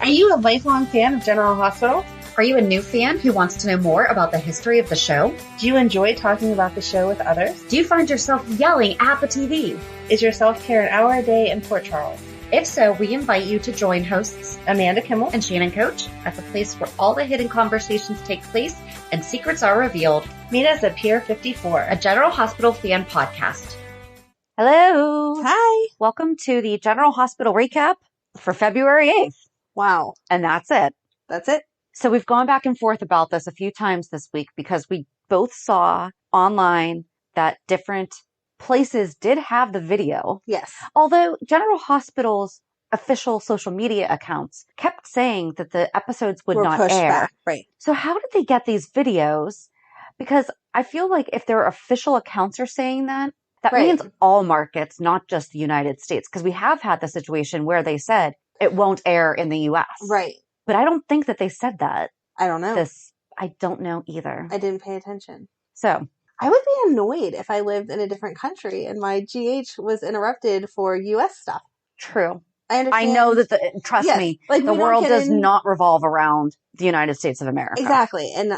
Are you a lifelong fan of General Hospital? Are you a new fan who wants to know more about the history of the show? Do you enjoy talking about the show with others? Do you find yourself yelling at the TV? Is your self-care an hour a day in Port Charles? If so, we invite you to join hosts Amanda Kimmel and Shannon Coach at the place where all the hidden conversations take place and secrets are revealed. Meet us at Pier 54, a General Hospital fan podcast. Hello. Hi. Welcome to the General Hospital recap for February 8th. Wow. And that's it. That's it? So we've gone back and forth about this a few times this week because we both saw online that different places did have the video. Yes. Although General Hospital's official social media accounts kept saying that the episodes would not pushed air. back. Right. So how did they get these videos? Because I feel like if their official accounts are saying that Right. means all markets, not just the United States. Because we have had the situation where they said it won't air in the U.S. Right. But I don't think that they said that. I don't know. I don't know either. I didn't pay attention. So I would be annoyed if I lived in a different country and my GH was interrupted for U.S. stuff. True. I understand. I know that, trust me, like, the we don't world get does in- not revolve around the United States of America. Exactly. And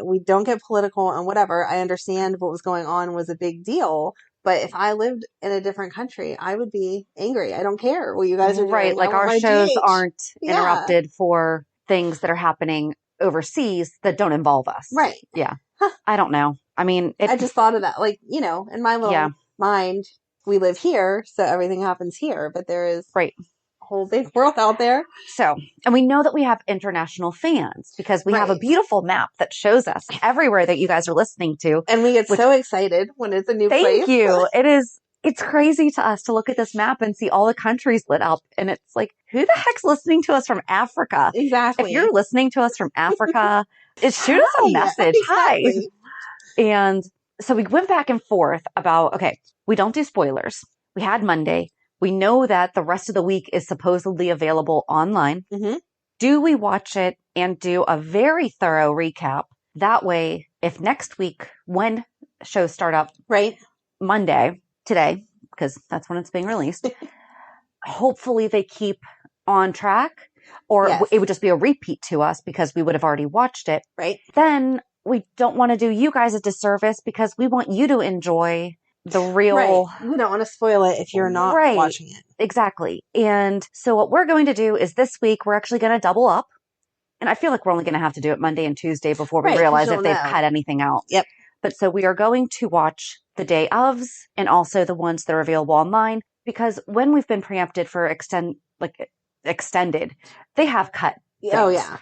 we don't get political and whatever. I understand what was going on was a big deal. But if I lived in a different country, I would be angry. I don't care what you guys are doing. Right. Like I want our my shows GH. aren't Yeah. interrupted for things that are happening overseas that don't involve us. Right. Yeah. I don't know. I mean, I just thought of that. Like, in my little mind, we live here, so everything happens here. But there is right. a whole big world out there. So, and we know that we have international fans because we have a beautiful map that shows us everywhere that you guys are listening to. And we get so excited when it's a new place. Thank you. It's crazy to us to look at this map and see all the countries lit up. And it's like, who the heck's listening to us from Africa? Exactly. If you're listening to us from Africa, shoot us a message. Exactly. Hi. And so we went back and forth about, okay, we don't do spoilers. We had Monday. We know that the rest of the week is supposedly available online. Mm-hmm. Do we watch it and do a very thorough recap? That way, if next week, when shows start up, right, Monday, today, because that's when it's being released, hopefully they keep on track, or it would just be a repeat to us because we would have already watched it. Right. Then we don't want to do you guys a disservice because we want you to enjoy the real. Right. We don't want to spoil it if you're not watching it. Exactly. And so what we're going to do is this week, we're actually going to double up. And I feel like we're only going to have to do it Monday and Tuesday before we realize if they've cut anything out. Yep. But so we are going to watch the day ofs and also the ones that are available online because when we've been preempted for extended, they have cut things. Oh, yeah.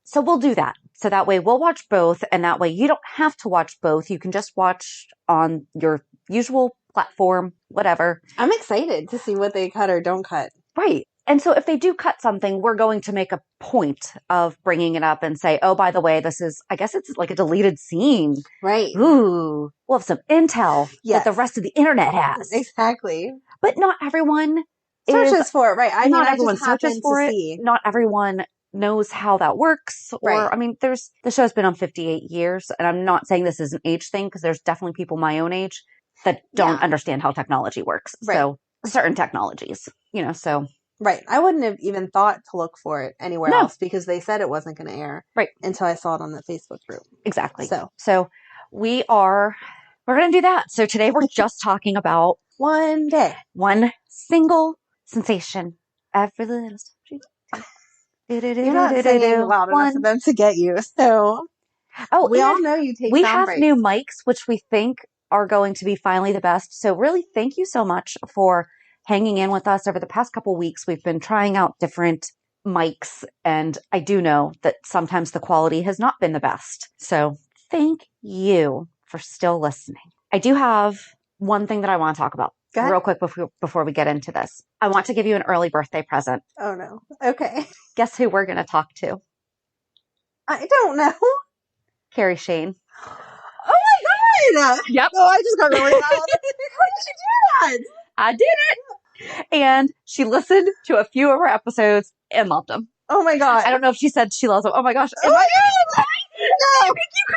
So we'll do that. So that way we'll watch both and that way you don't have to watch both. You can just watch on your usual platform, whatever. I'm excited to see what they cut or don't cut. Right. And so if they do cut something, we're going to make a point of bringing it up and say, oh, by the way, I guess it's like a deleted scene. Right. Ooh, we'll have some intel that the rest of the internet has. Exactly. But not everyone searches for it. Right. Not everyone searches for it. See. Not everyone knows how that works. Or, I mean, the show's been on 58 years and I'm not saying this is an age thing because there's definitely people my own age that don't understand how technology works. Right. So certain technologies, so. Right. I wouldn't have even thought to look for it anywhere else because they said it wasn't going to air. Right. Until I saw it on the Facebook group. Exactly. So we're going to do that. So today we're just talking about one day, one single sensation. Every little step. You're not singing loud enough for them to get you. So we all know you take we sound have breaks. new mics, which we think are going to be finally the best. So really thank you so much for hanging in with us over the past couple weeks. We've been trying out different mics and I do know that sometimes the quality has not been the best. So thank you for still listening. I do have one thing that I want to talk about real quick before we get into this. I want to give you an early birthday present. Oh no. Okay. Guess who we're going to talk to? I don't know. Carrie Shane. Oh my God. Yep. Oh, I just got really loud. How did you do that? I did it. And she listened to a few of our episodes and loved them. Oh my God. I don't know if she said she loves them. Oh my gosh. Oh my God. No. Did I make you cry?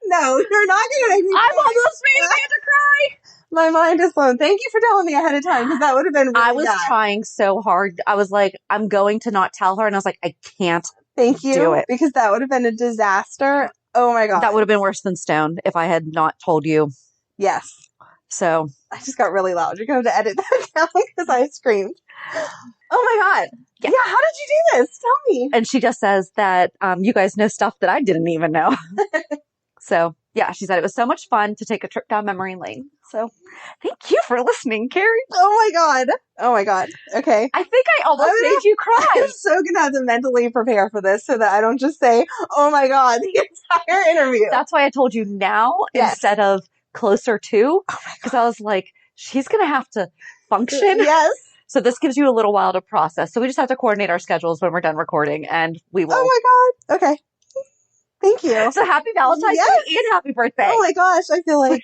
No, you're not going to make me cry. I'm almost made Amanda cry. My mind is blown. Thank you for telling me ahead of time because that would have been really I was bad. trying so hard. I was like, I'm going to not tell her. And I was like, I can't Thank do you it. because that would have been a disaster. Oh my God. That would have been worse than Stone if I had not told you. Yes. So I just got really loud. You're going to edit that down because I screamed. Oh my God. Yeah. How did you do this? Tell me. and she just says that you guys know stuff that I didn't even know. So yeah, she said it was so much fun to take a trip down memory lane. So thank you for listening, Carrie. Oh my God. Okay. I think I almost made you cry. I'm so going to have to mentally prepare for this so that I don't just say, oh my God, the entire interview. That's why I told you now instead of closer to, because I was like, she's going to have to function. Yes. So this gives you a little while to process. So we just have to coordinate our schedules when we're done recording and we will. Oh my God. Okay. Thank you. So happy Valentine's Day and happy birthday. Oh my gosh. I feel like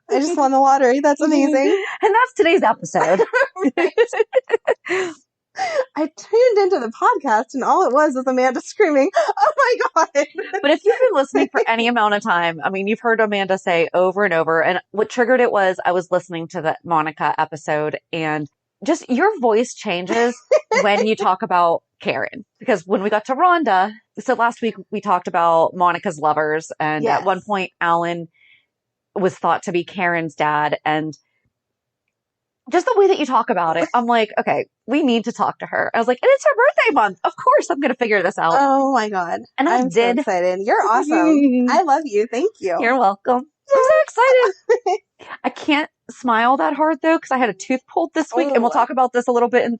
I just won the lottery. That's amazing. And that's today's episode. I tuned into the podcast and all it was Amanda screaming, oh my God. But if you've been listening for any amount of time, I mean, you've heard Amanda say over and over. And what triggered it was I was listening to the Monica episode and just your voice changes when you talk about Karen. Because when we got to Rhonda, so last week we talked about Monica's lovers. And at one point, Alan was thought to be Karen's dad. And just the way that you talk about it, I'm like, okay, we need to talk to her. I was like, and it's her birthday month. Of course, I'm going to figure this out. Oh my God. And I'm so excited. You're awesome. I love you. Thank you. You're welcome. I'm so excited. I can't smile that hard though, because I had a tooth pulled this week and we'll talk about this a little bit.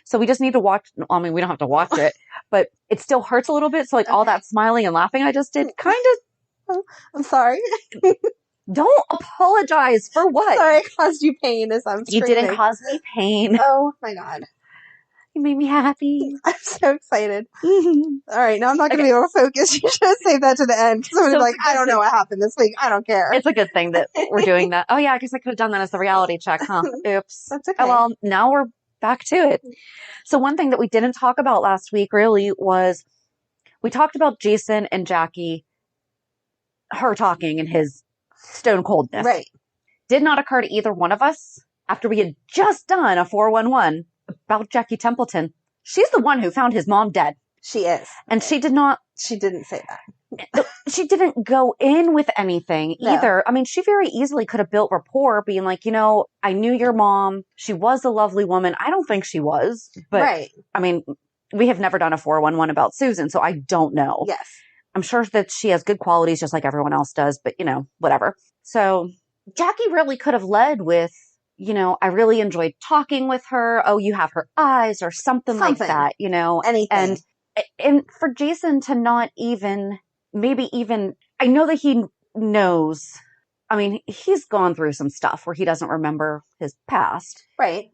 So we just need to watch. I mean, we don't have to watch it, but it still hurts a little bit. So like all that smiling and laughing I just did kind of. I'm sorry. Don't apologize for what? Sorry, I caused you pain as I'm screaming. You didn't cause me pain. Oh my God. You made me happy. I'm so excited. All right, now I'm not going to be able to focus. You should have saved that to the end. Somebody's like, I don't know what happened this week. I don't care. It's a good thing that we're doing that. Oh yeah, I guess I could have done that as the reality check, huh? Oops. That's okay. Oh, well, now we're back to it. So one thing that we didn't talk about last week really was we talked about Jason and Jackie, her talking and his stone coldness. Right. Did not occur to either one of us after we had just done a 411 about Jackie Templeton. She's the one who found his mom dead. She is. And she didn't say that. She didn't go in with anything either. I mean, she very easily could have built rapport being like, I knew your mom. She was a lovely woman. I don't think she was. But right. I mean, we have never done a 411 about Susan, so I don't know. Yes. I'm sure that she has good qualities just like everyone else does, but whatever. So Jackie really could have led with, I really enjoyed talking with her. Oh, you have her eyes or something like that, Anything. And for Jason to not even, I know that he knows, I mean, he's gone through some stuff where he doesn't remember his past. Right.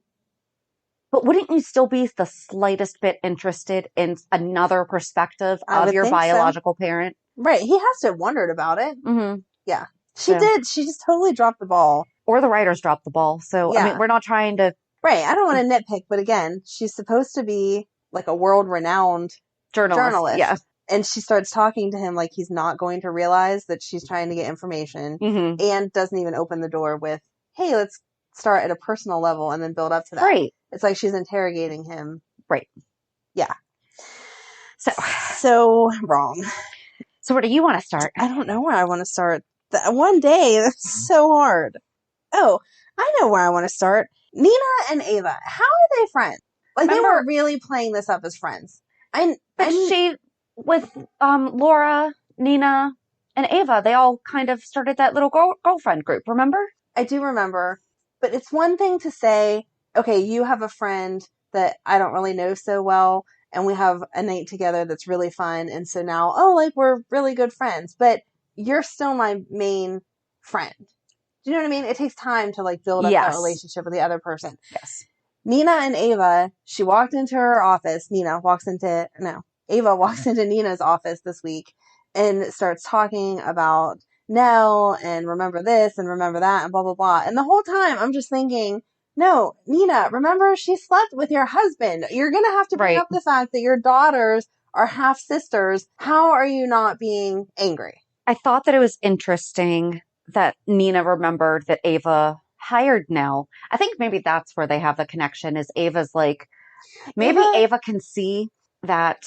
But wouldn't you still be the slightest bit interested in another perspective of your biological parent? Right. He has to have wondered about it. Mm-hmm. Yeah. She did. She just totally dropped the ball. Or the writers dropped the ball. So, I mean, we're not trying to... Right. I don't want to nitpick, but again, she's supposed to be like a world-renowned journalist. Yeah. And she starts talking to him like he's not going to realize that she's trying to get information and doesn't even open the door with, hey, let's start at a personal level and then build up to that. Right. It's like she's interrogating him. Right. Yeah. So wrong. So where do you want to start? I don't know where I want to start. One day, that's so hard. Oh, I know where I want to start. Nina and Ava, how are they friends? Like, they were really playing this up as friends. She, with Laura, Nina, and Ava, they all kind of started that little girlfriend group, remember? I do remember. But it's one thing to say, okay, you have a friend that I don't really know so well, and we have a night together that's really fun, and so now, we're really good friends. But you're still my main friend. Do you know what I mean? It takes time to build up that relationship with the other person. Yes. Nina and Ava, she walked into her office. Ava walks into Nina's office this week and starts talking about Nell and remember this and remember that and blah, blah, blah. And the whole time I'm just thinking, no, Nina, remember she slept with your husband. You're going to have to bring up the fact that your daughters are half sisters. How are you not being angry? I thought that it was interesting that Nina remembered that Ava hired Nell. I think maybe that's where they have the connection is Ava's like, maybe Ava can see that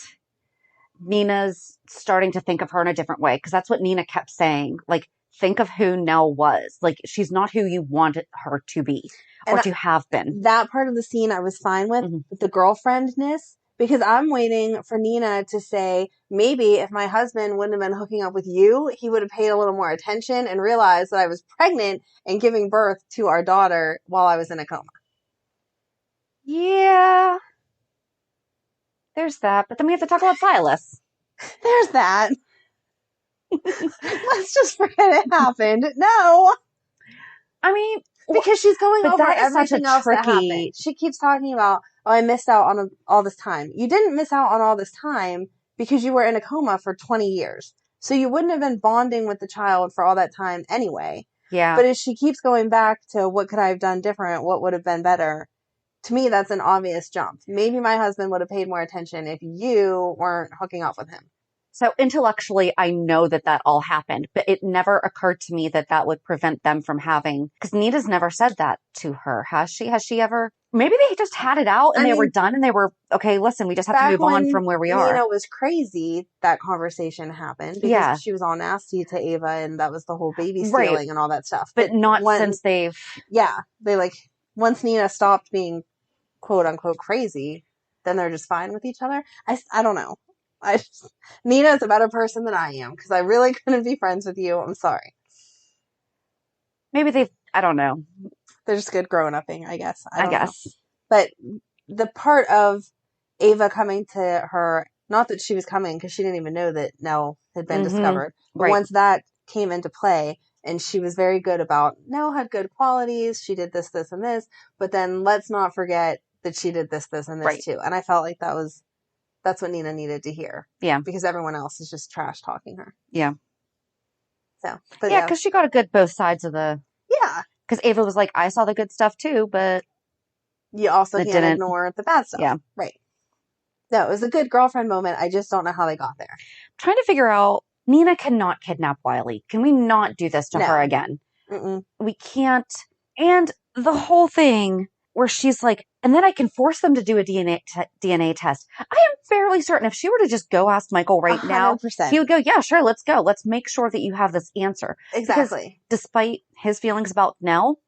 Nina's starting to think of her in a different way. Because that's what Nina kept saying. Like, think of who Nell was. Like, she's not who you wanted her to be or to have been. That part of the scene I was fine with the girlfriendness, because I'm waiting for Nina to say, maybe if my husband wouldn't have been hooking up with you, he would have paid a little more attention and realized that I was pregnant and giving birth to our daughter while I was in a coma. Yeah. There's that. But then we have to talk about Silas. There's that. Let's just forget it happened. No. I mean, because she's going over everything else tricky... that happened. She keeps talking about, oh, I missed out on all this time. You didn't miss out on all this time because you were in a coma for 20 years. So you wouldn't have been bonding with the child for all that time anyway. Yeah. But as she keeps going back to what could I have done different, what would have been better, to me, that's an obvious jump. Maybe my husband would have paid more attention if you weren't hooking up with him. So intellectually, I know that that all happened, but it never occurred to me that that would prevent them from having, because Nina's never said that to her, has she? Has she ever? Maybe they just had it out and they were done and they were, okay, listen, we just have to move on from where we are. Nina was crazy, that conversation happened because she was all nasty to Ava and that was the whole baby stealing and all that stuff. But not since they've... Yeah, they once Nina stopped being quote unquote crazy, then they're just fine with each other. I don't know. Nina's a better person than I am because I really couldn't be friends with you. I'm sorry. Maybe I don't know. They're just good growing upping, I guess. I guess. Know. But the part of Ava coming to her, not that she was coming because she didn't even know that Nell had been discovered. But once that came into play and she was very good about Nell had good qualities. She did this, this, and this. But then let's not forget that she did this, this, and this too. And I felt like that's what Nina needed to hear. Yeah. Because everyone else is just trash talking her. Yeah. So, but yeah, because she got a good both sides of the... Yeah. Because Ava was like, I saw the good stuff too, but... You also can't ignore the bad stuff. Yeah. Right. No, it was a good girlfriend moment. I just don't know how they got there. I'm trying to figure out, Nina cannot kidnap Wiley. Can we not do this to her again? We can't. And the whole thing... where she's like, and then I can force them to do a DNA test. I am fairly certain if she were to just go ask Michael right 100%. Now, he would go, yeah, sure, let's go. Let's make sure that you have this answer. Exactly. Because despite his feelings about Nell,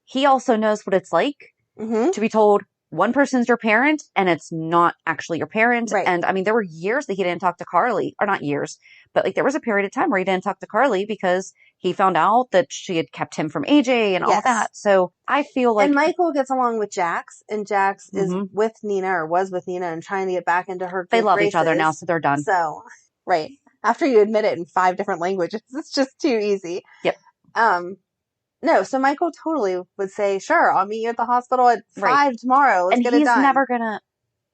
he also knows what it's like to be told one person's your parent and it's not actually your parent. Right. And I mean, there were years that he didn't talk to Carly, or not years, but like there was a period of time where he didn't talk to Carly because he found out that she had kept him from AJ and all that. So I feel like... And Michael gets along with Jax, and Jax is with Nina, or was with Nina, and trying to get back into her They love each other now, so they're done. So, right. After you admit it in 5 different languages, it's just too easy. Yep. No, so Michael totally would say, sure, I'll meet you at the hospital at 5 tomorrow. Let's get it done. And he's never gonna...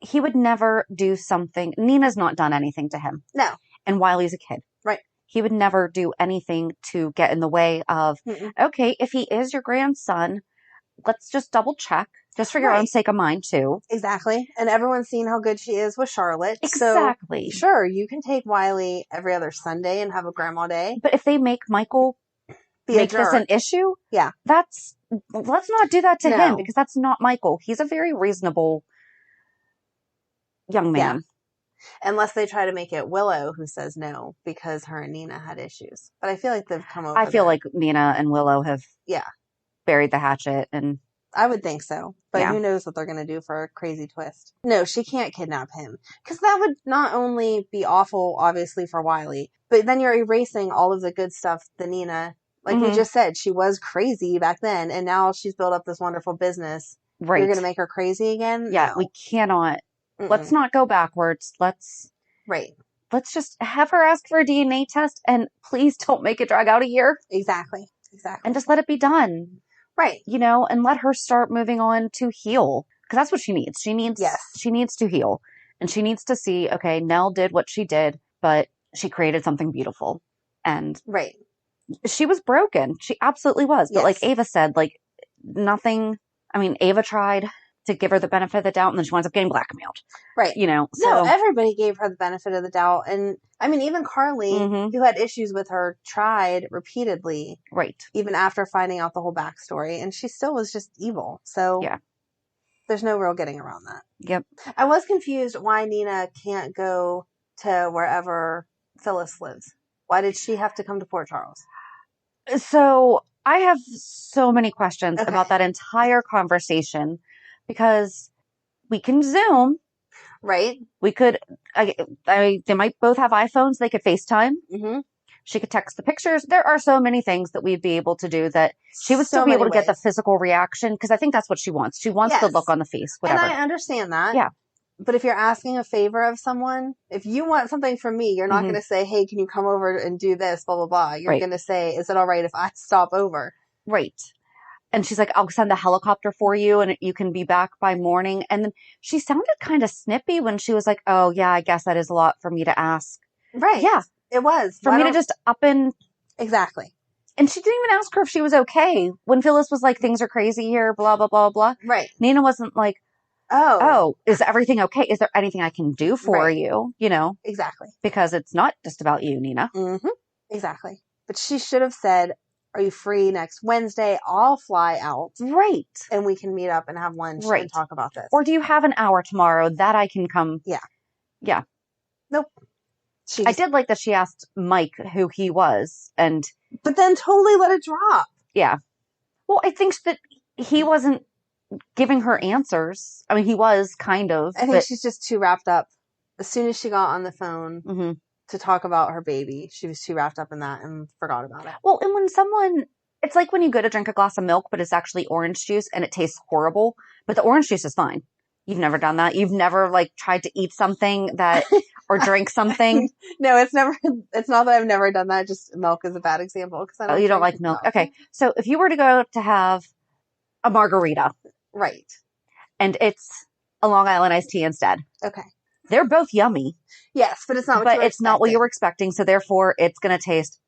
He would never do something... Nina's not done anything to him. No. And Wiley's a kid. Right. He would never do anything to get in the way of, okay, if he is your grandson, let's just double check, just for your own sake of mine, too. Exactly. And everyone's seen how good she is with Charlotte. Exactly. So, sure, you can take Wiley every other Sunday and have a grandma day. But if they make Michael make this an issue, let's not do that to him, because that's not Michael. He's a very reasonable young man. Yeah. Unless they try to make it Willow who says no because her and Nina had issues. But I feel like they've come over I feel like Nina and Willow have buried the hatchet. And I would think so. But who knows what they're going to do for a crazy twist. No, she can't kidnap him. Because that would not only be awful, obviously, for Wiley, but then you're erasing all of the good stuff that Nina, like we just said, she was crazy back then. And now she's built up this wonderful business. Right. You're going to make her crazy again? Yeah, no. We cannot. Let's not go backwards. Let's just have her ask for a DNA test and please don't make it drag out a year. Exactly. And just let it be done. Right. You know, and let her start moving on to heal. Because that's what she needs. She needs to heal. And she needs to see, okay, Nell did what she did, but she created something beautiful. And she was broken. She absolutely was. But like Ava said, like nothing, I mean, Ava tried. to give her the benefit of the doubt, and then she winds up getting blackmailed. Right. So no, everybody gave her the benefit of the doubt. And I mean, even Carly, who had issues with her, tried repeatedly. Right. Even after finding out the whole backstory. And she still was just evil. So there's no real getting around that. Yep. I was confused why Nina can't go to wherever Phyllis lives. Why did she have to come to Port Charles? So I have so many questions about that entire conversation because we can Zoom. Right. We could, they might both have iPhones. They could FaceTime. Mm-hmm. She could text the pictures. There are so many things that we'd be able to do that she would still be able to get the physical reaction because I think that's what she wants. She wants the look on the face, whatever. And I understand that. Yeah. But if you're asking a favor of someone, if you want something from me, you're not going to say, hey, can you come over and do this, blah, blah, blah. You're going to say, is it all right if I stop over? Right. And she's like, I'll send the helicopter for you and you can be back by morning. And then she sounded kind of snippy when she was like, oh, yeah, I guess that is a lot for me to ask. Right. Yeah. It was. For me to just up and... Exactly. And she didn't even ask her if she was okay. When Phyllis was like, things are crazy here, blah, blah, blah, blah. Right. Nina wasn't like, oh, is everything okay? Is there anything I can do for you? You know? Exactly. Because it's not just about you, Nina. Mm-hmm. Exactly. But she should have said, are you free next Wednesday? I'll fly out. Right. And we can meet up and have lunch and talk about this. Or do you have an hour tomorrow that I can come? Yeah. Yeah. Nope. I did like that she asked Mike who he was. But then totally let it drop. Yeah. Well, I think that he wasn't giving her answers. I mean, he was kind of. I think she's just too wrapped up. As soon as she got on the phone to talk about her baby, she was too wrapped up in that and forgot about it. Well, and when it's like when you go to drink a glass of milk, but it's actually orange juice and it tastes horrible, but the orange juice is fine. You've never done that? You've never like tried to eat something that or drink something? No, it's not that I've never done that. Just milk is a bad example because I don't. You don't like milk? Okay. So if you were to go to have a margarita. Right. And it's a Long Island iced tea instead. Okay. They're both yummy. Yes, but it's not what you were expecting. So therefore it's going to taste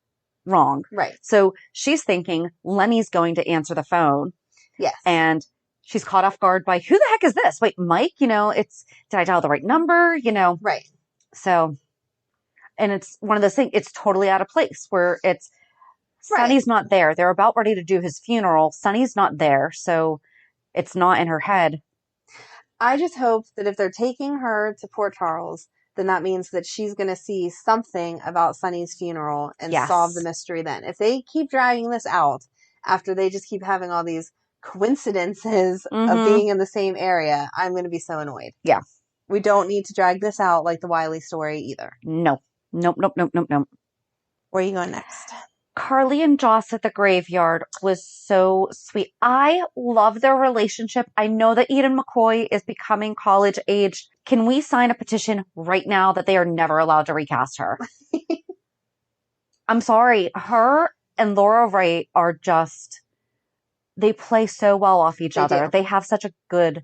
wrong. Right. So she's thinking Lenny's going to answer the phone. Yes. And she's caught off guard by, who the heck is this? Wait, Mike, did I dial the right number? Right. So, and it's one of those things, it's totally out of place where it's, Sonny's not there. They're about ready to do his funeral. Sonny's not there. So it's not in her head. I just hope that if they're taking her to Port Charles, then that means that she's going to see something about Sonny's funeral and solve the mystery then. If they keep dragging this out after they just keep having all these coincidences of being in the same area, I'm going to be so annoyed. Yeah. We don't need to drag this out like the Wiley story either. No. Nope. Where are you going next? Carly and Joss at the graveyard was so sweet. I love their relationship. I know that Eden McCoy is becoming college aged. Can we sign a petition right now that they are never allowed to recast her? I'm sorry. Her and Laura Wright are just, they play so well off each other. They have such a good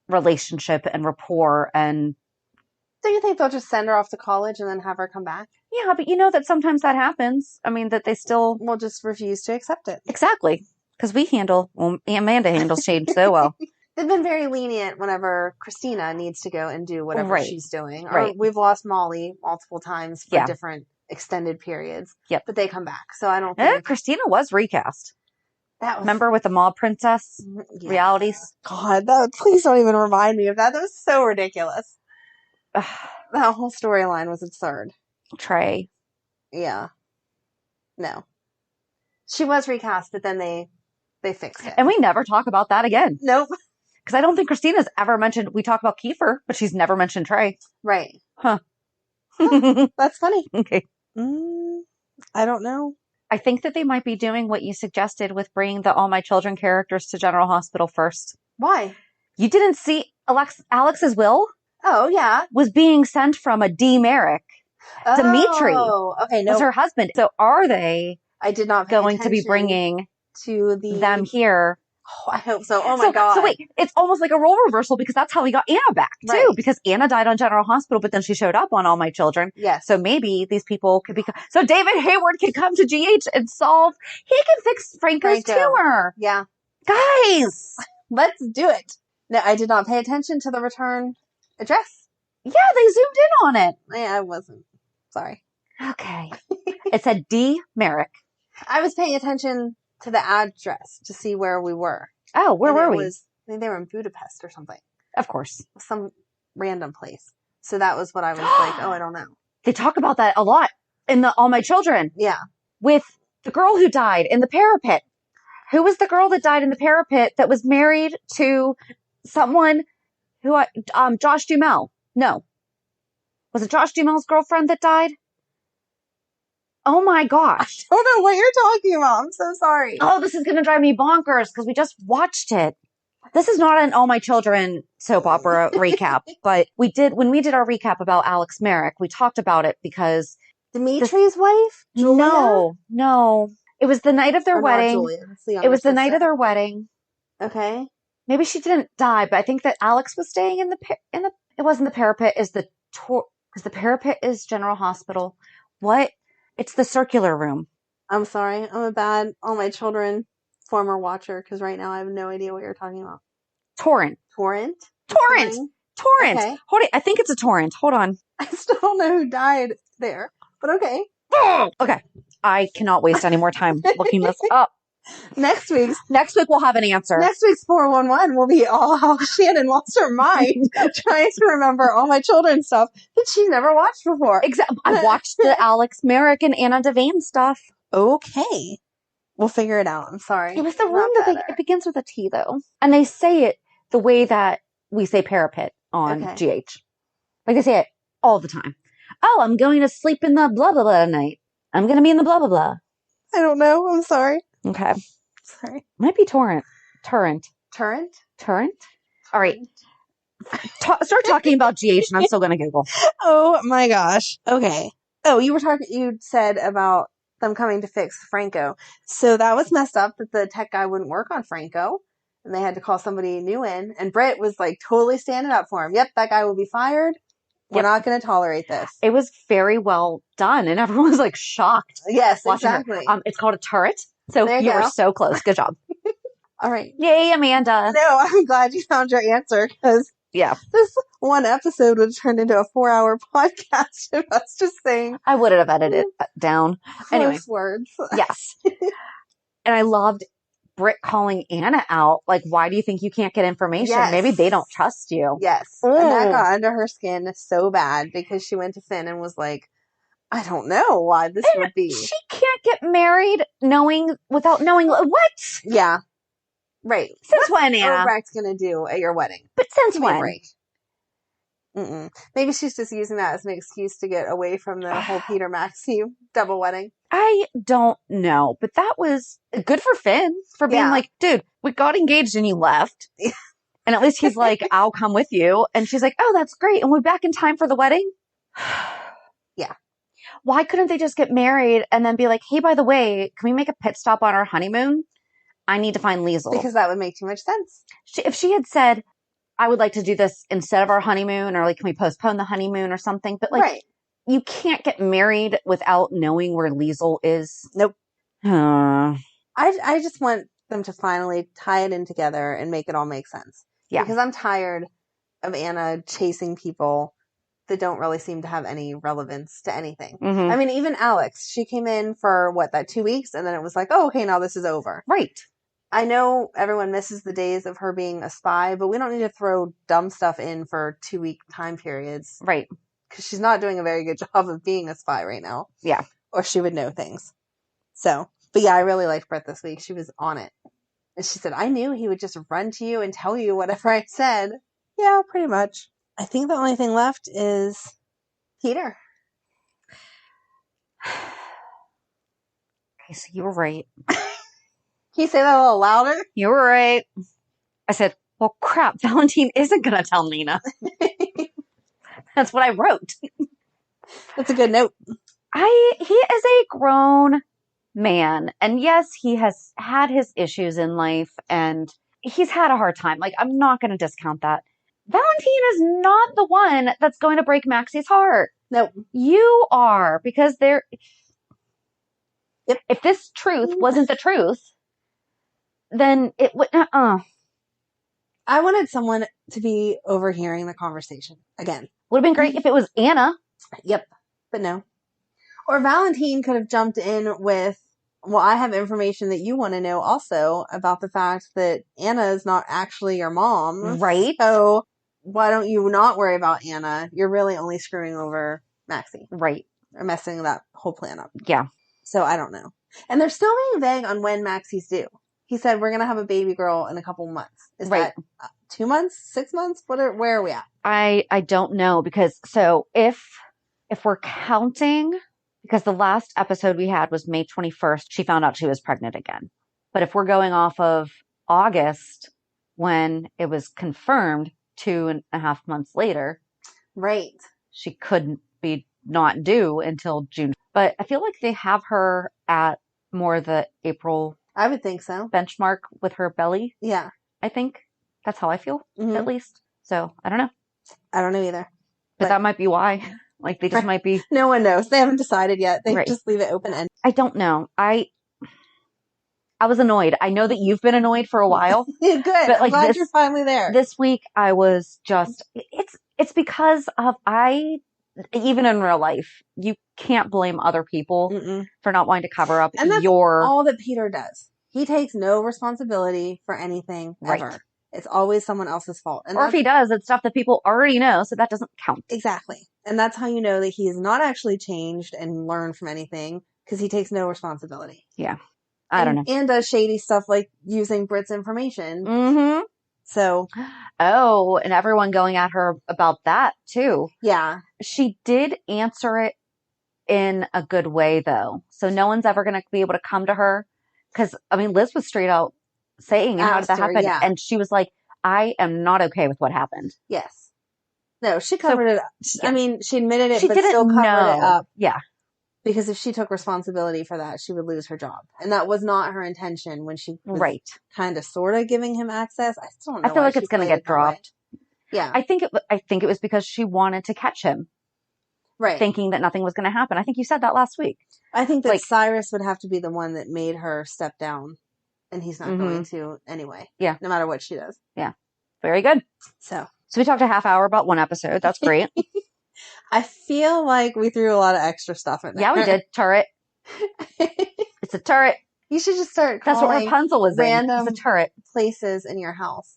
relationship and rapport. And do you think they'll just send her off to college and then have her come back? Yeah, but you know that sometimes that happens. I mean, that they still will just refuse to accept it. Exactly. Because Amanda handles change so well. They've been very lenient whenever Christina needs to go and do whatever she's doing. Or we've lost Molly multiple times for different extended periods. Yep. But they come back. So I don't think... Christina was recast. Remember with the Mob Princess realities? God, please don't even remind me of that. That was so ridiculous. That whole storyline was absurd. Trey. Yeah. No. She was recast, but then they fixed it. And we never talk about that again. Nope. Because I don't think Christina's ever mentioned, we talk about Kiefer, but she's never mentioned Trey. Right. Huh. That's funny. Okay. I don't know. I think that they might be doing what you suggested with bringing the All My Children characters to General Hospital first. Why? You didn't see Alex's will? Oh, yeah. Was being sent from a D. Merrick. Dimitri was her husband. So are they I did not going to be bringing them here? Oh, I hope so. Oh my God. So wait, it's almost like a role reversal because that's how we got Anna back too. Because Anna died on General Hospital, but then she showed up on All My Children. Yes. So maybe these people could be. So David Hayward can come to GH and solve. He can fix Franco's tumor. Yeah. Guys, let's do it. No, I did not pay attention to the return address. Yeah, they zoomed in on it. Yeah, I wasn't. Sorry. Okay. It said D. Merrick. I was paying attention to the address to see where we were. Oh, where were we? I think they were in Budapest or something. Of course. Some random place. So that was what I was like, oh, I don't know. They talk about that a lot in the All My Children. Yeah. With the girl who died in the parapet. Who was the girl that died in the parapet that was married to someone who, Josh Duhamel? No. Was it Josh Duhamel's girlfriend that died? Oh my gosh. I don't know what you're talking about. I'm so sorry. Oh, this is going to drive me bonkers because we just watched it. This is not an All My Children soap opera recap, but when we did our recap about Alex Merrick, we talked about it because Dimitri's wife? Julia? No. It was the night of their wedding. It was the night of their wedding. Okay. Maybe she didn't die, but I think that Alex was staying in the it wasn't the parapet, because the parapet is General Hospital. What? It's the circular room. I'm sorry. I'm a bad All My Children former watcher because right now I have no idea what you're talking about. Torrent. Okay. Hold it. I think it's a torrent. Hold on. I still don't know who died there, but okay. Okay. I cannot waste any more time looking this up. Next week we'll have an answer. Next week's 411 will be all how Shannon lost her mind trying to remember All My Children stuff that she's never watched before. Exactly. I watched the Alex Merrick and Anna Devane stuff. Okay. We'll figure it out. I'm sorry. It was the room that it begins with a T, though. And they say it the way that we say parapet on GH. Like they say it all the time. Oh, I'm going to sleep in the blah, blah, blah tonight. I'm going to be in the blah, blah, blah. I don't know. I'm sorry. Okay. Sorry. Might be Torrent. Turrent? All right. Start talking about GH and I'm still going to Google. Oh my gosh. Okay. Oh, you said about them coming to fix Franco. So that was messed up that the tech guy wouldn't work on Franco and they had to call somebody new in, and Britt was like totally standing up for him. Yep, that guy will be fired. We're not going to tolerate this. It was very well done and everyone was like shocked. Yes, exactly. It's called a turret. So you were so close. Good job. All right. Yay, Amanda. No, I'm glad you found your answer because this one episode would have turned into a 4-hour podcast of us just saying. I would have edited it down. Anyway. Words. Yes. And I loved Britt calling Anna out. Like, why do you think you can't get information? Yes. Maybe they don't trust you. Yes. Ooh. And that got under her skin so bad because she went to Finn and was like, I don't know why this would be. She can't get married without knowing what? Yeah. Right. Since when, Anna? What's Rex going to do at your wedding? But since when? Break. Maybe she's just using that as an excuse to get away from the whole Peter Maxie double wedding. I don't know, but that was good for Finn for being like, dude, we got engaged and you left. And at least he's like, I'll come with you. And she's like, oh, that's great. And we're back in time for the wedding. Yeah. Why couldn't they just get married and then be like, hey, by the way, can we make a pit stop on our honeymoon? I need to find Liesl. Because that would make too much sense. If she had said, I would like to do this instead of our honeymoon, or like, can we postpone the honeymoon or something? But like, you can't get married without knowing where Liesl is. Nope. I just want them to finally tie it in together and make it all make sense. Yeah. Because I'm tired of Anna chasing people that don't really seem to have any relevance to anything. Mm-hmm. I mean, even Alex, she came in for that 2 weeks, and then it was like, oh, okay, now this is over. Right. I know everyone misses the days of her being a spy, but we don't need to throw dumb stuff in for 2-week time periods. Right. Because she's not doing a very good job of being a spy right now. Yeah. Or she would know things. So, but yeah, I really liked Britt this week. She was on it. And she said, I knew he would just run to you and tell you whatever I said. Yeah, pretty much. I think the only thing left is Peter. Okay, so you were right. Can you say that a little louder? You were right. I said, well, crap, Valentin isn't going to tell Nina. That's what I wrote. That's a good note. He is a grown man. And yes, he has had his issues in life and he's had a hard time. Like, I'm not going to discount that. Valentin is not the one that's going to break Maxie's heart. Nope. You are, because if this truth wasn't the truth, then it would, I wanted someone to be overhearing the conversation again. Would have been great if it was Anna. Yep. But no. Or Valentin could have jumped in with, well, I have information that you want to know also about the fact that Anna is not actually your mom. Right. So why don't you not worry about Anna? You're really only screwing over Maxie. Right. Or messing that whole plan up. Yeah. So I don't know. And they're still being vague on when Maxie's due. He said, we're going to have a baby girl in a couple months. Is that 2 months? 6 months? Where are we at? I don't know because so if we're counting, because the last episode we had was May 21st, she found out she was pregnant again. But if we're going off of August when it was confirmed 2.5 months later, right, she couldn't be not due until June. But I feel like they have her at more the April. I would think so. Benchmark with her belly. Yeah. I think that's how I feel, at least. So I don't know. I don't know either. But that might be why. Like they just might be. No one knows. They haven't decided yet. They just leave it open ended. I don't know. I was annoyed. I know that you've been annoyed for a while. Good. But I'm glad you're finally there. This week I was just. It's because of even in real life, you can't blame other people for not wanting to cover up and that's all that Peter does. He takes no responsibility for anything ever. It's always someone else's fault. Or if he does, it's stuff that people already know, so that doesn't count. Exactly. And that's how you know that he has not actually changed and learned from anything, because he takes no responsibility. Yeah. I don't know. And does shady stuff like using Britt's information. Mm-hmm. So. Oh, and everyone going at her about that, too. Yeah. She did answer it in a good way, though. So no one's ever going to be able to come to her. Because, I mean, Liz was straight out saying, how did that happen? Yeah. And she was like, I am not okay with what happened. Yes. No, she covered it up. Yeah. I mean, she admitted it, but still covered it up. Yeah. Because if she took responsibility for that, she would lose her job. And that was not her intention when she was kind of sort of giving him access. I still don't know. I feel like it's going to get dropped. Yeah. I think it was because she wanted to catch him. Right. Thinking that nothing was going to happen. I think you said that last week. I think that Cyrus would have to be the one that made her step down. And he's not going to anyway. Yeah. No matter what she does. Yeah. Very good. So we talked a half hour about one episode. That's great. I feel like we threw a lot of extra stuff in there. Yeah, we did. Turret. It's a turret. You should just start calling That's what Rapunzel was random in. It's a turret. Places in your house.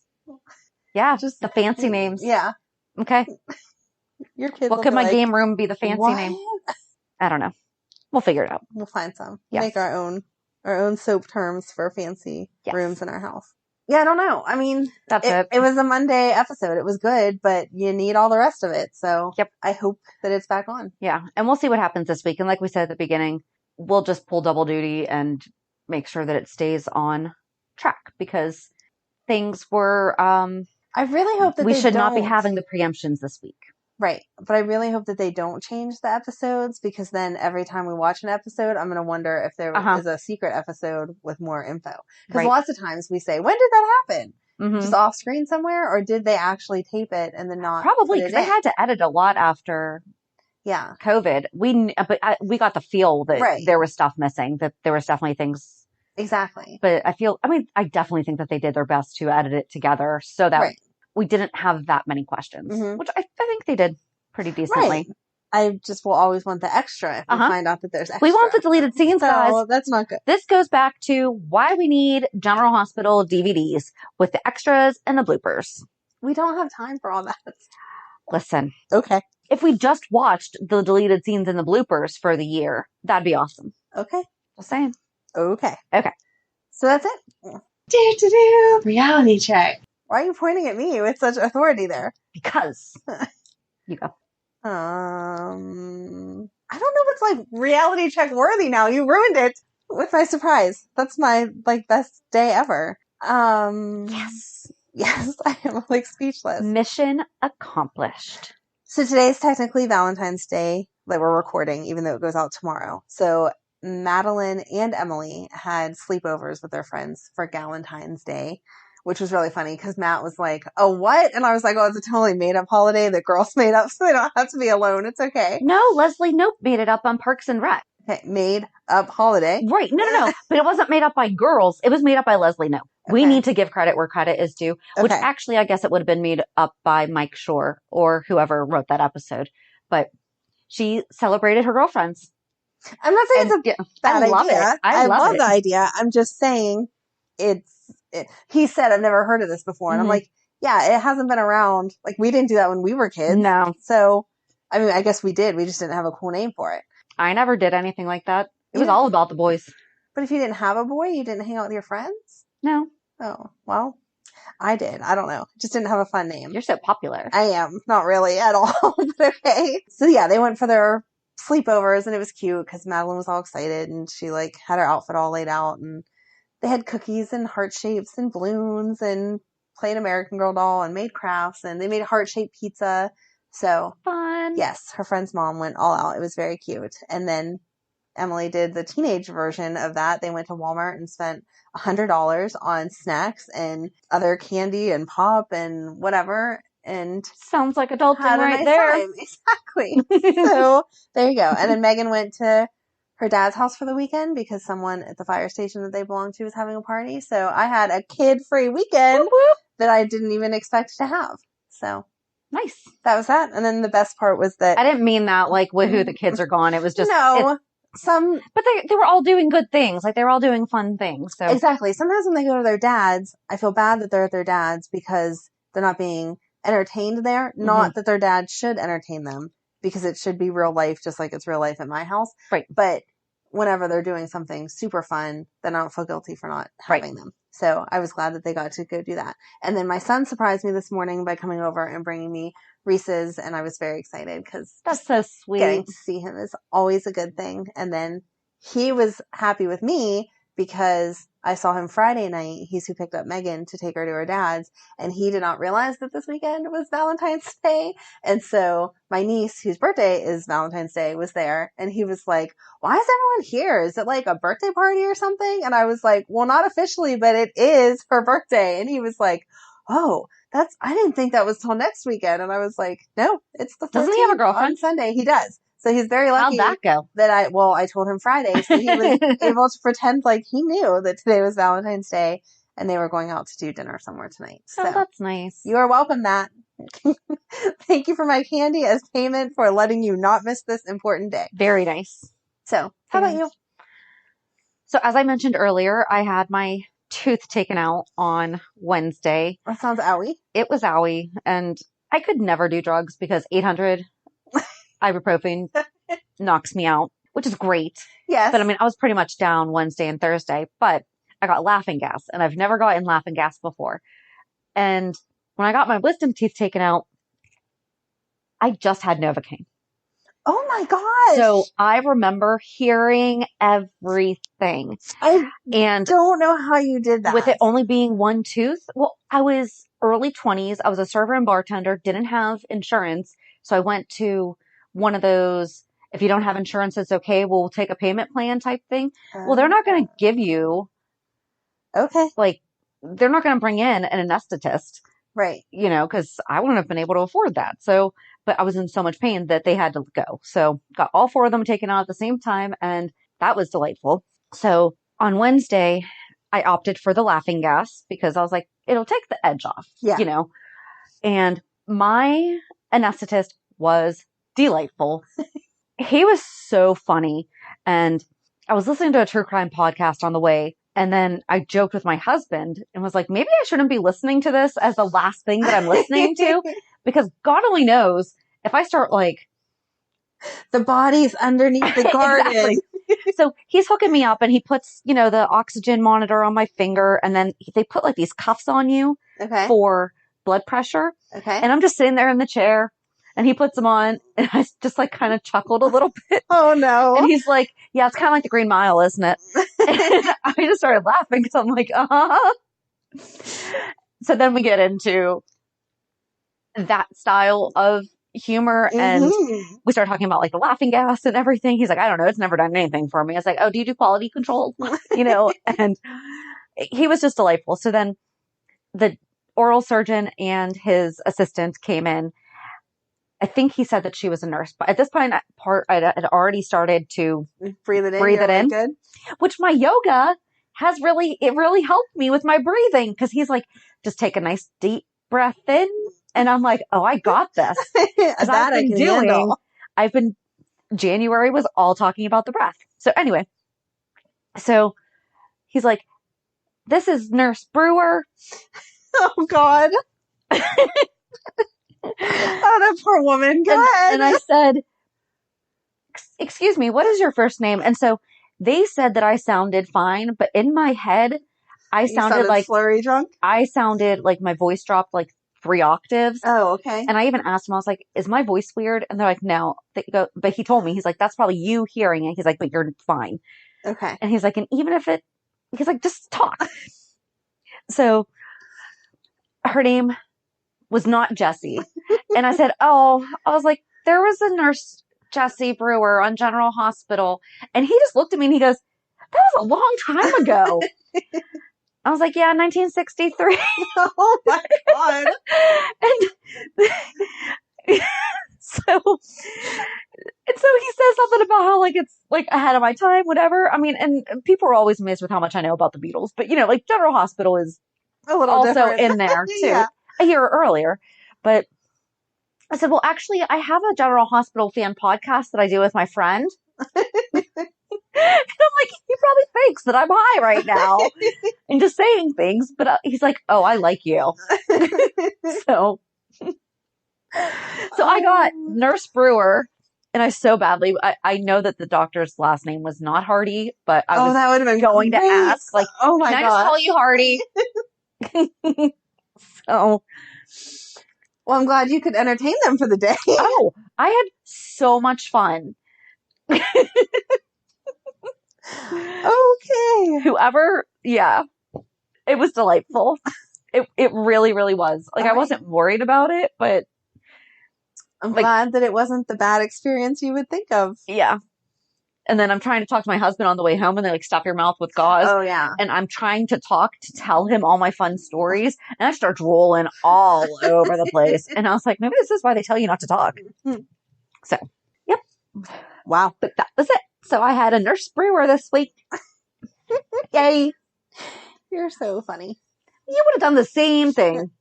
Yeah, just the fancy names. Yeah. Okay. Your kids. What could my game room be the fancy name? I don't know. We'll figure it out. We'll find some. Yes. Make our own soap terms for fancy rooms in our house. Yeah, I don't know. I mean, that's it. It was a Monday episode. It was good, but you need all the rest of it. So I hope that it's back on. Yeah. And we'll see what happens this week. And like we said at the beginning, we'll just pull double duty and make sure that it stays on track because things were, I really hope that we should not be having the preemptions this week. Right. But I really hope that they don't change the episodes because then every time we watch an episode, I'm going to wonder if there is a secret episode with more info. Because lots of times we say, when did that happen? Just off screen somewhere? Or did they actually tape it and then not? Probably because they had to edit a lot after COVID. But we got the feel that there was stuff missing, that there was definitely things. Exactly. But I definitely think that they did their best to edit it together so that we didn't have that many questions, which I think they did pretty decently. Right. I just will always want the extra if we find out that there's extra. We want the deleted scenes, guys. That's not good. This goes back to why we need General Hospital DVDs with the extras and the bloopers. We don't have time for all that. Listen. Okay. If we just watched the deleted scenes and the bloopers for the year, that'd be awesome. Okay. Just saying. Okay. Okay. So that's it. Reality check. Why are you pointing at me with such authority there? Because. You go. I don't know what's like reality check worthy now. You ruined it with my surprise. That's my best day ever. Yes, I am speechless. Mission accomplished. So today's technically Valentine's Day that we're recording, even though it goes out tomorrow. So Madeline and Emily had sleepovers with their friends for Galentine's Day, which was really funny because Matt was like, oh, what? And I was like, oh, it's a totally made up holiday that girls made up so they don't have to be alone. It's okay. No, Leslie Knope made it up on Parks and Rec. Okay, made up holiday. Right. No. But it wasn't made up by girls. It was made up by Leslie Knope. We Okay. need to give credit where credit is due, which Okay. actually I guess it would have been made up by Mike Shore or whoever wrote that episode. But she celebrated her girlfriends. I'm not saying And it's a bad I love idea. it. I love it. the idea. I'm just saying he said, I've never heard of this before. And I'm Mhm. like, yeah, it hasn't been around. Like, we didn't do that when we were kids. No, So, I mean, I guess we did. We just didn't have a cool name for it. I never did anything like that. It was Yeah. all about the boys. But if you didn't have a boy, you didn't hang out with your friends? No, Oh, well, I did. I don't know. Just didn't have a fun name. you're so popular. I am. Not really at all. But okay. So yeah, they went for their sleepovers and it was cute because Madeline was all excited and she like had her outfit all laid out and they had cookies and heart shapes and balloons and played American Girl doll and made crafts and they made heart-shaped pizza. So Fun. yes, her friend's mom went all out. It was very cute. And then Emily did the teenage version of that. They went to Walmart and spent $100 on snacks and other candy and pop and whatever. And Sounds like adulting had a right nice there. time. Exactly. So there you go. And then Megan went to her dad's house for the weekend because someone at the fire station that they belonged to was having a party. So I had a kid-free weekend Whoop, whoop. that I didn't even expect to have. So Nice. that was that. And then the best part was that I didn't mean that like with who the kids are gone. It was just no, but they were all doing good things. Like they were all doing fun things. So exactly. Sometimes when they go to their dad's, I feel bad that they're at their dad's because they're not being entertained there. Not that their dad should entertain them because it should be real life, just like it's real life at my house. Right. But whenever they're doing something super fun, then I don't feel guilty for not having them. So I was glad that they got to go do that. And then my son surprised me this morning by coming over and bringing me Reese's, and I was very excited because that's so sweet. getting to see him is always a good thing. And then he was happy with me because I saw him Friday night. He's who picked up Megan to take her to her dad's, and he did not realize that this weekend was Valentine's Day. And so my niece, whose birthday is Valentine's Day, was there, and he was like, why is everyone here? Is it like a birthday party or something? And I was like, well, not officially, but it is her birthday. And he was like, oh, I didn't think that was till next weekend. And I was like, no, it's the 14th. Doesn't he have a girlfriend? On Sunday. He does. So he's very lucky. How'd that go? That I told him Friday, so he was able to pretend like he knew that today was Valentine's Day and they were going out to do dinner somewhere tonight. So Oh, that's nice. you are welcome, Matt. Thank you for my candy as payment for letting you not miss this important day. Very nice. So how about you? So as I mentioned earlier, I had my tooth taken out on Wednesday. That sounds owie. It was owie, and I could never do drugs because 800 ibuprofen knocks me out, which is great. Yes. But I mean, I was pretty much down Wednesday and Thursday, but I got laughing gas, and I've never gotten laughing gas before. And when I got my wisdom teeth taken out, I just had Novocaine. Oh my gosh. So I remember hearing everything. I and don't know how you did that. With it only being one tooth. Well, I was early 20s. I was a server and bartender, didn't have insurance. So I went to one of those, if you don't have insurance, it's okay. We'll take a payment plan type thing. Well, they're not going to give you, like, they're not going to bring in an anesthetist. Right. You know, because I wouldn't have been able to afford that. So, but I was in so much pain that they had to go. So got all four of them taken out at the same time. And that was delightful. So on Wednesday, I opted for the laughing gas because I was like, it'll take the edge off, you know, and my anesthetist was delightful. He was so funny. And I was listening to a true crime podcast on the way. And then I joked with my husband and was like, maybe I shouldn't be listening to this as the last thing that I'm listening to, because God only knows if I start like the body's underneath the garden. Exactly. So he's hooking me up and he puts, you know, the oxygen monitor on my finger, and then they put like these cuffs on you for blood pressure. And I'm just sitting there in the chair and he puts them on, and I just like kind of chuckled a little bit. Oh no. And he's like, yeah, it's kind of like the Green Mile, isn't it? And I just started laughing because I'm like, So then we get into that style of humor, and we start talking about like the laughing gas and everything. He's like, I don't know, it's never done anything for me. I was like, oh, do you do quality control? You know, and he was just delightful. So then the oral surgeon and his assistant came in. I think he said that she was a nurse, but at this point, I had already started to breathe it in. Breathe it in. Good. Which my yoga it really helped me with my breathing. Cause he's like, just take a nice deep breath in. And I'm like, oh, I got this. That January was all talking about the breath. So anyway, so he's like, this is Nurse Brewer. Oh God. Oh, that poor woman. Go ahead. And I said, excuse me, what is your first name? And so they said that I sounded fine, but in my head, I sounded like flurry drunk. I sounded like my voice dropped like 3 octaves. Oh, okay. And I even asked him, I was like, is my voice weird? And they're like, no. But he told me, he's like, that's probably you hearing it. He's like, but you're fine. Okay. And he's like, and even if he's like, just talk. So her name was not Jessie. And I said, I was like, there was a nurse, Jessie Brewer, on General Hospital. And he just looked at me and he goes, that was a long time ago. I was like, yeah, 1963. Oh my God. And so he says something about how like it's like ahead of my time, whatever. I mean, and people are always amazed with how much I know about the Beatles, but like General Hospital is a little also different in there too, yeah. a year earlier. But I said, well, actually, I have a General Hospital fan podcast that I do with my friend. And I'm like, he probably thinks that I'm high right now and just saying things, but he's like, oh, I like you. So I got Nurse Brewer, and I so badly, I know that the doctor's last name was not Hardy, but I was that would have been going great. to ask, like, oh my can God. I just call you Hardy? So, well, I'm glad you could entertain them for the day. Oh, I had so much fun. Okay. Whoever, yeah, it was delightful. It really, really was. Like, I wasn't worried about it, but I'm glad that it wasn't the bad experience you would think of. Yeah. And then I'm trying to talk to my husband on the way home, and they like stop your mouth with gauze. Oh yeah. And I'm trying to tell him all my fun stories, and I start rolling all over the place. And I was like, maybe this is why they tell you not to talk. So, yep. Wow. But that was it. So I had a Nurse Brewer this week. Yay. You're so funny. You would have done the same thing.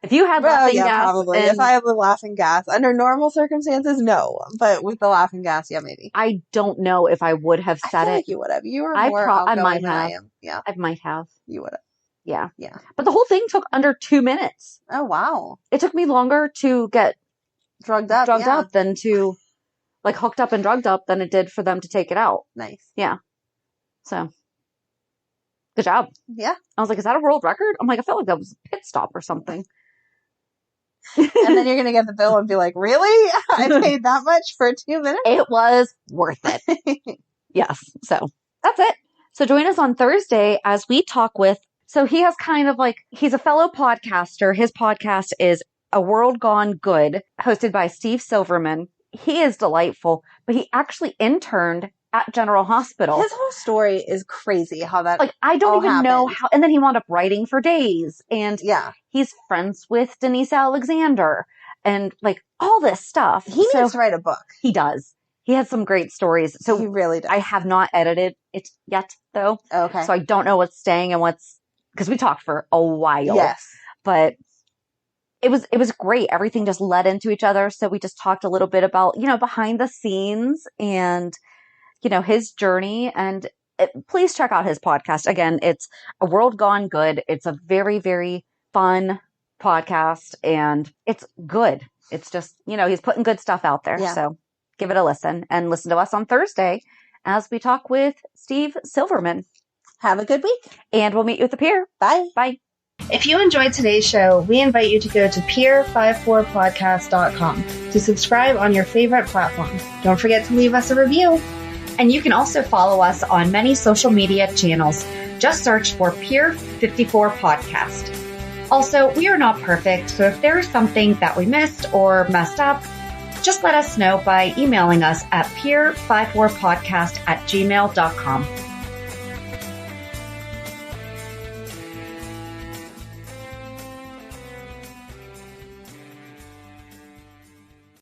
If you had laughing gas. Probably. If I had the laughing gas. Under normal circumstances, no. But with the laughing gas, yeah, maybe. I don't know if I would have said it. Like you would have. You were more outgoing I might than have. I am. Yeah. I might have. You would have. Yeah. Yeah. But the whole thing took under 2 minutes. Oh, wow. It took me longer to get drugged up than to like hooked up and drugged up than it did for them to take it out. Nice. Yeah. So good job. Yeah. I was like, is that a world record? I'm like, I felt like that was a pit stop or something. And then you're going to get the bill and be like, really? I paid that much for 2 minutes? It was worth it. Yes. So that's it. So join us on Thursday as we talk with, so he has kind of like, he's a fellow podcaster. His podcast is A World Gone Good, hosted by Steve Silverman. He is delightful, but he actually interned at General Hospital. His whole story is crazy how that like I don't even happened. know how, and then he wound up writing for days, and yeah, he's friends with Denise Alexander and like all this stuff. He needs to write a book. He does. He has some great stories. So he really does. I have not edited it yet though. Okay. So I don't know what's staying and what's, because we talked for a while. Yes. But it was great. Everything just led into each other. So we just talked a little bit about, behind the scenes and, his journey. And please check out his podcast. Again, it's A World Gone Good. It's a very, very fun podcast and it's good. It's just, he's putting good stuff out there. Yeah. So give it a listen and listen to us on Thursday as we talk with Steve Silverman. Have a good week. And we'll meet you at the pier. Bye. Bye. If you enjoyed today's show, we invite you to go to peer54podcast.com to subscribe on your favorite platform. Don't forget to leave us a review. And you can also follow us on many social media channels. Just search for Peer54 Podcast. Also, we are not perfect, so if there is something that we missed or messed up, just let us know by emailing us at peer54podcast@gmail.com.